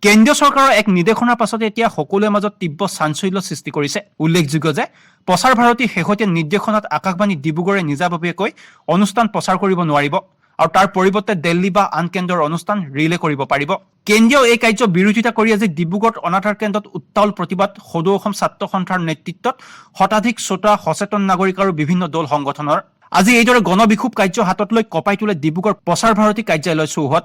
কেন্দ্ৰীয় চৰকাৰৰ এক নিৰ্দেশনাৰ পাছতে এতিয়া সকলোৰে মাজত তীব্ৰ চাঞ্চল্য সৃষ্টি কৰিছে। উল্লেখযোগ্য যে প্ৰচাৰ ভাৰতী শেহতীয়া নিৰ্দেশনাত আকাশবাণী ডিব্ৰুগড়ে নিজাববীয়াকৈ অনুষ্ঠান প্ৰচাৰ কৰিব নোৱাৰিব আৰু তাৰ পৰিৱৰ্তে দিল্লী বা আন কেন্দ্ৰৰ অনুষ্ঠান ৰিলে কৰিব পাৰিব। কেন্দ্ৰীয় এই কাৰ্যৰ বিৰোধিতা কৰি আজি ডিব্ৰুগড়ত অনাতাঁৰ কেন্দ্ৰত উত্তাল প্ৰতিবাদ সদৌ অসম ছাত্ৰ সন্থাৰ নেতৃত্বত শতাধিক শ্ৰোতা, সচেতন নাগৰিক আৰু বিভিন্ন দল সংগঠনৰ। আজি এইদৰে গণবিক্ষোভ কাৰ্য হাতত লৈ কঁপাই তোলে ডিব্ৰুগড় প্ৰচাৰ ভাৰতী কাৰ্যালয় চৌহদ।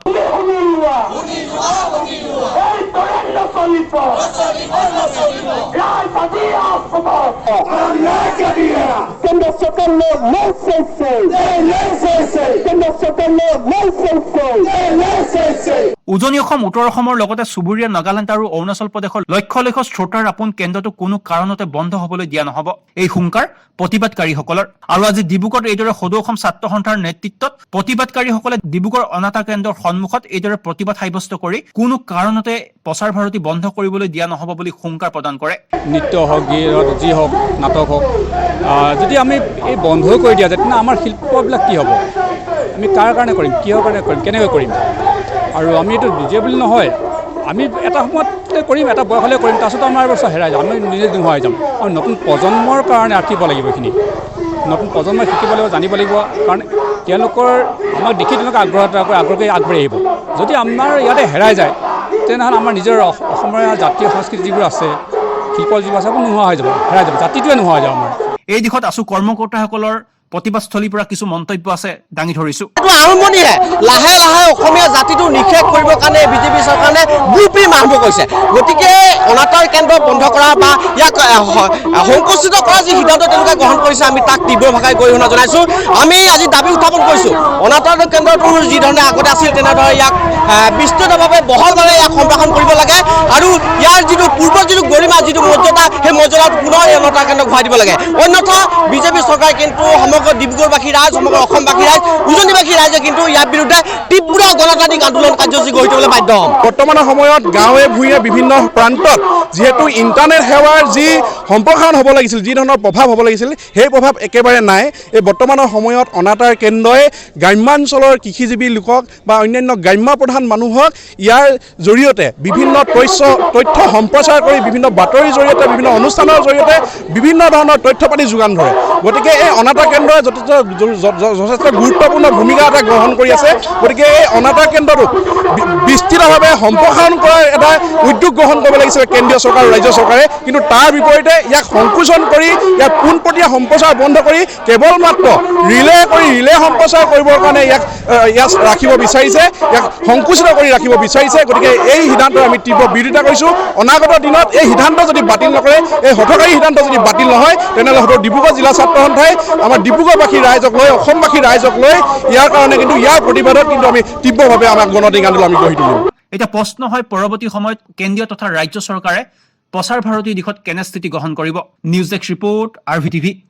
উজনি অসম, উত্তৰ অসমৰ লগতে চুবুৰীয়া নাগালেণ্ড আৰু অৰুণাচল প্ৰদেশৰ লক্ষ লক্ষ শ্ৰোতাৰ আপোন কেন্দ্ৰটো কোনো কাৰণতে বন্ধ হবলৈ দিয়া নহব, এই হুংকাৰ প্ৰতিবাদকাৰীসকলৰ। আৰু আজি ডিব্ৰুগড়ত এইদৰে সদৌ অসম ছাত্ৰ সন্থাৰ নেতৃত্বত প্ৰতিবাদকাৰীসকলে ডিব্ৰুগড় অনাতাঁৰ কেন্দ্ৰৰ সন্মুখত এইদৰে প্ৰতিবাদ সাব্যস্ত কৰি কোনো কাৰণতে প্ৰচাৰ ভাৰতী বন্ধ কৰিবলৈ দিয়া নহব বুলি হুংকাৰ প্ৰদান কৰে। নৃত্য হওক, গীত যি হওক, নাটক হওক, যদি আমি এই বন্ধই কৰি দিয়া যায় তেনে আমাৰ শিল্পবিলাক কি হ'ব? আমি কাৰ কাৰণে কৰিম, কিহৰ কাৰণে কৰিম, কেনেকৈ কৰিম? আৰু আমি এইটো নিজে বুলি নহয়, আমি এটা সময়তে কৰিম, এটা বয়সলৈ কৰিম, তাৰপিছত আমাৰ বস্তু হেৰাই যাম, আমি নিজে নোহোৱাই যাম। আৰু নতুন প্ৰজন্মৰ কাৰণে ৰাখিব লাগিব এইখিনি। নতুন প্ৰজন্মই শিকিব লাগিব, জানিব লাগিব, কাৰণ তেওঁলোকৰ আমাক দেখি তেওঁলোকে আগ্ৰহে আগবাঢ়ি আহিব। যদি আমাৰ ইয়াতে হেৰাই যায় তেনেহ'লে আমাৰ নিজৰ অসমৰ জাতীয় সংস্কৃতি যিবোৰ আছে, শিল্প যিবোৰ আছে নোহোৱা হৈ যাব, হেৰাই যাব, জাতিটোৱে নোহোৱা হৈ যাব আমাৰ। এই দিশত আছু কৰ্মকৰ্তাসকলৰ প্ৰতিবাদস্থলীৰ পৰা কিছু মন্তব্য আছে, দাঙি ধৰিছো। আৰম্ভণিহে লাহে লাহে অসমীয়া জাতিটো নিষেধ কৰিবৰ কাৰণে বিজেপি চৰকাৰে ব্লুপ্ৰিণ্ট আৰম্ভ কৰিছে। গতিকে অনাতাঁৰ কেন্দ্ৰ বন্ধ কৰা বা ইয়াক সংকুচিত কৰাৰ যি সিদ্ধান্ত তেওঁলোকে গ্ৰহণ কৰিছে, আমি তাক তীব্ৰ ভাষাৰে গৰিহণা জনাইছোঁ। আমি আজি দাবী উত্থাপন কৰিছোঁ, অনাতাঁৰ কেন্দ্ৰটোৰ যিধৰণে আগতে আছিল তেনেদৰে ইয়াক বিস্তৃতভাৱে বহলভাৱে ইয়াক সম্প্ৰসাৰণ কৰিব লাগে আৰু ইয়াৰ যিটো পূৰ্বৰ যিটো গৰিমা, যিটো মৰ্যাদা, সেই মৰ্যাদাত পুনৰ এই অনাতাঁৰ কেন্দ্ৰ ঘূৰাই দিব লাগে। অন্যথা বিজেপি চৰকাৰে কিন্তু সমগ্ৰ ডিব্ৰুগড়বাসী ৰাইজ, সমগ্ৰ অসমবাসী ৰাইজ, উজনিবাসী ৰাইজে কিন্তু ইয়াৰ বিৰুদ্ধে তীব্ৰ গণতান্ত্ৰিক আন্দোলন কাৰ্যসূচী গঢ়ি তুলিবলৈ বাধ্য হ'ম। বৰ্তমানৰ সময়ত গাঁৱে ভূঞে বিভিন্ন প্ৰান্তত যিহেতু ইণ্টাৰনেট সেৱাৰ যি সম্প্ৰসাৰণ হ'ব লাগিছিল, যি ধৰণৰ প্ৰভাৱ হ'ব লাগিছিল, সেই প্ৰভাৱ একেবাৰে নাই। এই বৰ্তমানৰ সময়ত অনাতাঁৰ কেন্দ্ৰই গ্ৰাম্যাঞ্চলৰ কৃষিজীৱী লোকক বা অন্যান্য গ্ৰাম্য প্ৰধান মানুহক ইয়াৰ জৰিয়তে বিভিন্ন তথ্য সম্প্ৰচাৰ কৰি, বিভিন্ন বাতৰিৰ জৰিয়তে, বিভিন্ন অনুষ্ঠানৰ জৰিয়তে বিভিন্ন ধৰণৰ তথ্য পাতি যোগান ধৰে। গতিকে এই অনাতাঁৰ কেন্দ্ৰই যথেষ্ট গুৰুত্বপূৰ্ণ ভূমিকা এটা গ্ৰহণ কৰি আছে। গতিকে এই অনাতাঁৰ কেন্দ্ৰটোক বিস্তৃতভাৱে সম্প্ৰসাৰণ কৰাৰ এটা উদ্যোগ গ্ৰহণ কৰিব লাগিছিল কেন্দ্ৰীয় চৰকাৰ আৰু ৰাজ্য চৰকাৰে, কিন্তু তাৰ বিপৰীতে ইয়াক সংকোচন কৰি, ইয়াক পোনপটীয়া সম্প্ৰচাৰ বন্ধ কৰি কেৱল মাত্ৰ ৰিলে সম্প্ৰচাৰ কৰিবৰ কাৰণে ইয়াক ৰাখিব বিচাৰিছে, ইয়াক সংকুচিত কৰি ৰাখিব বিচাৰিছে। গতিকে এই সিদ্ধান্তৰ আমি তীব্ৰ বিৰোধিতা কৰিছোঁ। অনাগত দিনত এই সিদ্ধান্ত যদি বাতিল নকৰে, এই হঠকাৰী সিদ্ধান্ত যদি বাতিল নহয়, তেনেহ'লে হয়তো ডিব্ৰুগড় জিলা ছাত্ৰ সন্থাই আমাৰ ডিব্ৰুগড়বাসী ৰাইজক লৈ, অসমবাসী ৰাইজক লৈ ইয়াৰ কাৰণে কিন্তু ইয়াৰ প্ৰতিবাদত কিন্তু আমি তীব্ৰভাৱে আমাৰ গণতান্ত্ৰিক আন্দোলন আমি গঢ়ি তুলিম। এতিয়া প্ৰশ্ন হয়, পৰৱৰ্তী সময়ত কেন্দ্ৰীয় তথা ৰাজ্য চৰকাৰে প্ৰচাৰ ভাৰতীৰ দিশত কেনে স্থিতি গ্ৰহণ কৰিব? News desk report, RVTV।